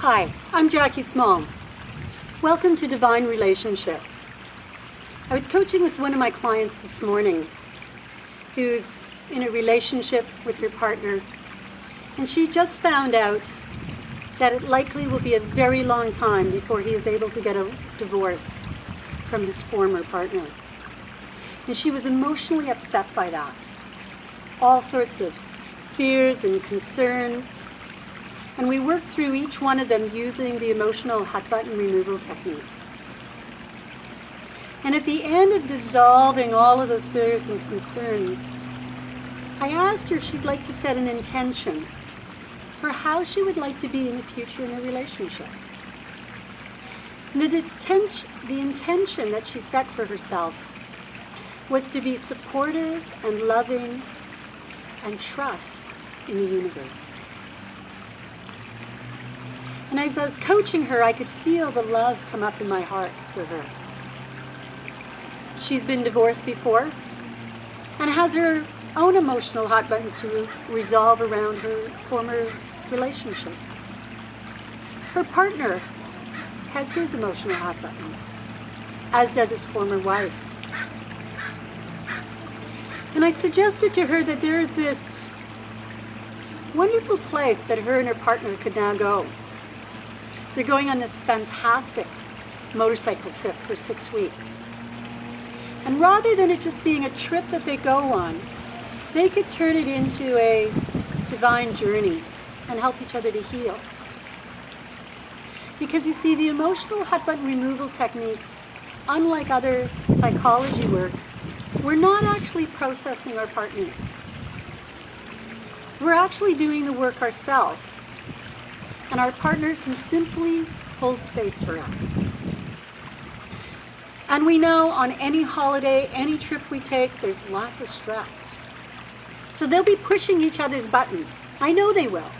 Hi, I'm Jackie Small. Welcome to Divine Relationships. I was coaching with one of my clients this morning who's in a relationship with her partner, and she just found out that it likely will be a very long time before he is able to get a divorce from his former partner. And she was emotionally upset by that. All sorts of fears and concerns. And we worked through each one of them using the emotional hot button removal technique. And at the end of dissolving all of those fears and concerns, I asked her if she'd like to set an intention for how she would like to be in the future in a relationship. And the intention that she set for herself was to be supportive and loving and trust in the universe. And as I was coaching her, I could feel the love come up in my heart for her. She's been divorced before and has her own emotional hot buttons to resolve around her former relationship. Her partner has his emotional hot buttons, as does his former wife. And I suggested to her that there's this wonderful place that her and her partner could now go. They're going on this fantastic motorcycle trip for 6 weeks. And rather than it just being a trip that they go on, they could turn it into a divine journey and help each other to heal. Because you see, the emotional hot button removal techniques, unlike other psychology work, we're not actually processing our partners. We're actually doing the work ourselves, and our partner can simply hold space for us. And we know on any holiday, any trip we take, there's lots of stress. So they'll be pushing each other's buttons. I know they will.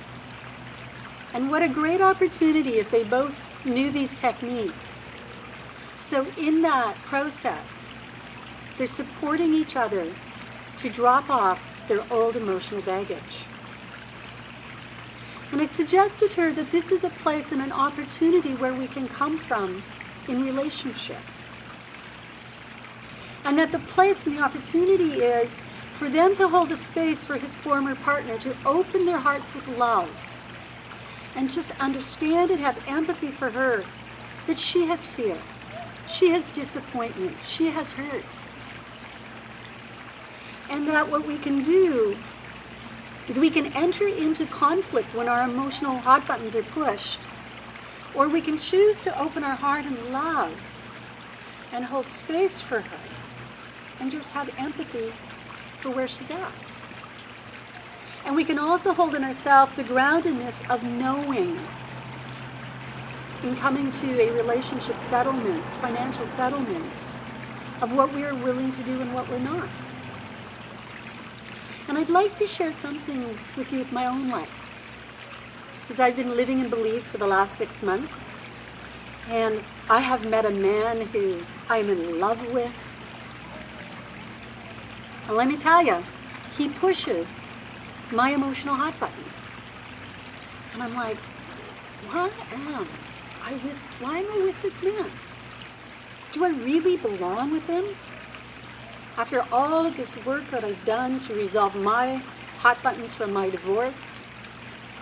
And what a great opportunity if they both knew these techniques. So in that process, they're supporting each other to drop off their old emotional baggage. And I suggested to her that this is a place and an opportunity where we can come from in relationship. And that the place and the opportunity is for them to hold a space for his former partner to open their hearts with love and just understand and have empathy for her, that she has fear, she has disappointment, she has hurt. And that what we can do is we can enter into conflict when our emotional hot buttons are pushed, or we can choose to open our heart and love and hold space for her and just have empathy for where she's at. And we can also hold in ourselves the groundedness of knowing in coming to a relationship settlement, financial settlement, of what we are willing to do and what we're not. And I'd like to share something with you with my own life, because I've been living in Belize for the last 6 months, and I have met a man who I'm in love with. And let me tell you, he pushes my emotional hot buttons. And I'm like, why am I with this man? Do I really belong with him? After all of this work that I've done to resolve my hot buttons from my divorce,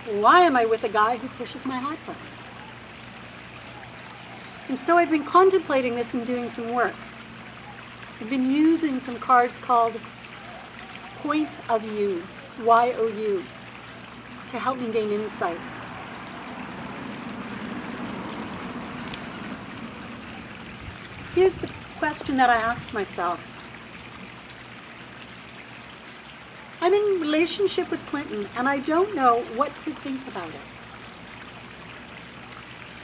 why am I with a guy who pushes my hot buttons? And so I've been contemplating this and doing some work. I've been using some cards called Point of You, Y-O-U, to help me gain insight. Here's the question that I asked myself. I'm in a relationship with Clinton, and I don't know what to think about it.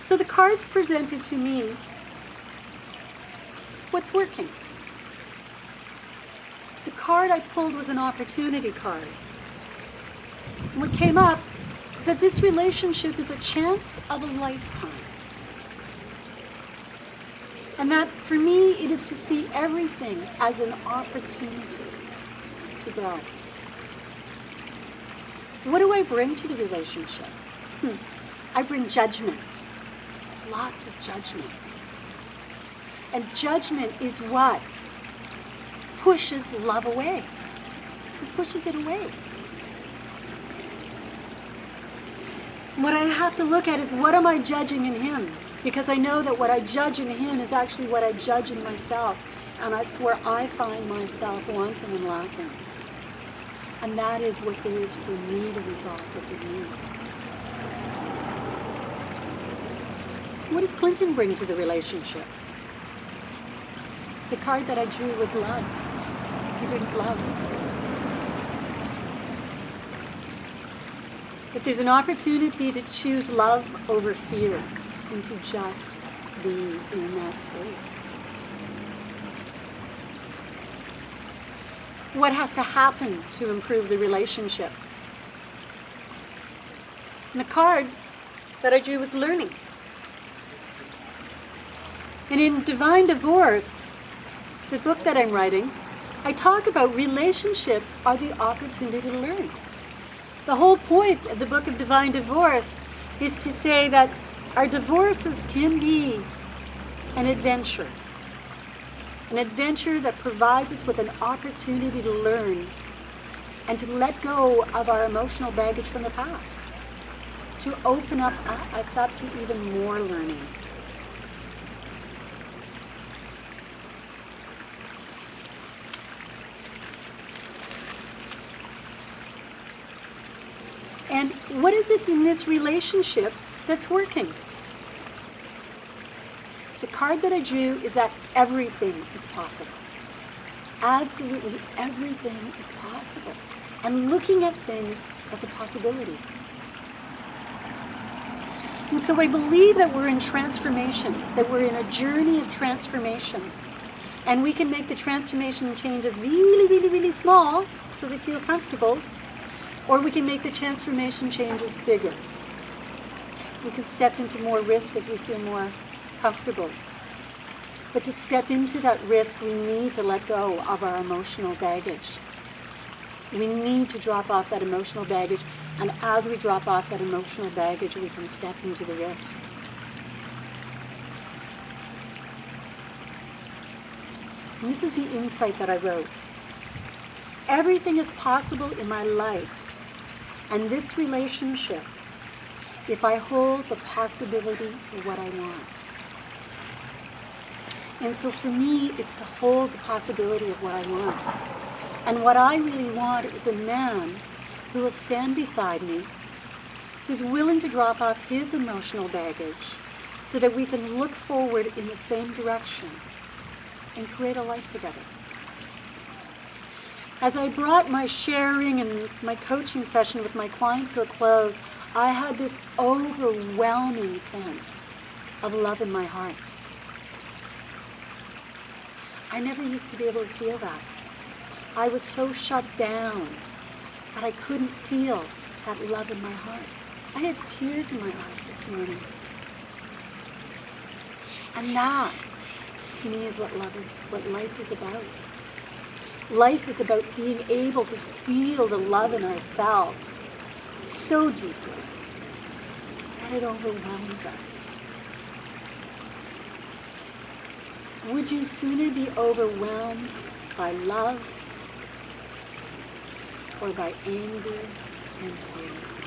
So the cards presented to me, what's working? The card I pulled was an opportunity card. And what came up is that this relationship is a chance of a lifetime. And that for me, it is to see everything as an opportunity to grow. What do I bring to the relationship? I bring judgment, lots of judgment. And judgment is what pushes love away. It's what pushes it away. What I have to look at is, what am I judging in him? Because I know that what I judge in him is actually what I judge in myself. And that's where I find myself wanting and lacking. And that is what there is for me to resolve within me. What does Clinton bring to the relationship? The card that I drew was love. He brings love. That there's an opportunity to choose love over fear and to just be in that space. What has to happen to improve the relationship? And the card that I drew was learning. And in Divine Divorce, the book that I'm writing, I talk about relationships are the opportunity to learn. The whole point of the book of Divine Divorce is to say that our divorces can be an adventure that provides us with an opportunity to learn and to let go of our emotional baggage from the past, to open us up to even more learning. And what is it in this relationship that's working? The card that I drew is that everything is possible. Absolutely everything is possible. And looking at things as a possibility. And so I believe that we're in transformation, that we're in a journey of transformation. And we can make the transformation changes really, really, really small so they feel comfortable. Or we can make the transformation changes bigger. We can step into more risk as we feel more comfortable. But to step into that risk, we need to let go of our emotional baggage. We need to drop off that emotional baggage. And as we drop off that emotional baggage, we can step into the risk. And this is the insight that I wrote. Everything is possible in my life and this relationship if I hold the possibility for what I want. And so for me, it's to hold the possibility of what I want. And what I really want is a man who will stand beside me, who's willing to drop off his emotional baggage so that we can look forward in the same direction and create a life together. As I brought my sharing and my coaching session with my client to a close, I had this overwhelming sense of love in my heart. I never used to be able to feel that. I was so shut down that I couldn't feel that love in my heart. I had tears in my eyes this morning. And that, to me, is what love is, what life is about. Life is about being able to feel the love in ourselves so deeply that it overwhelms us. Would you sooner be overwhelmed by love or by anger and fear?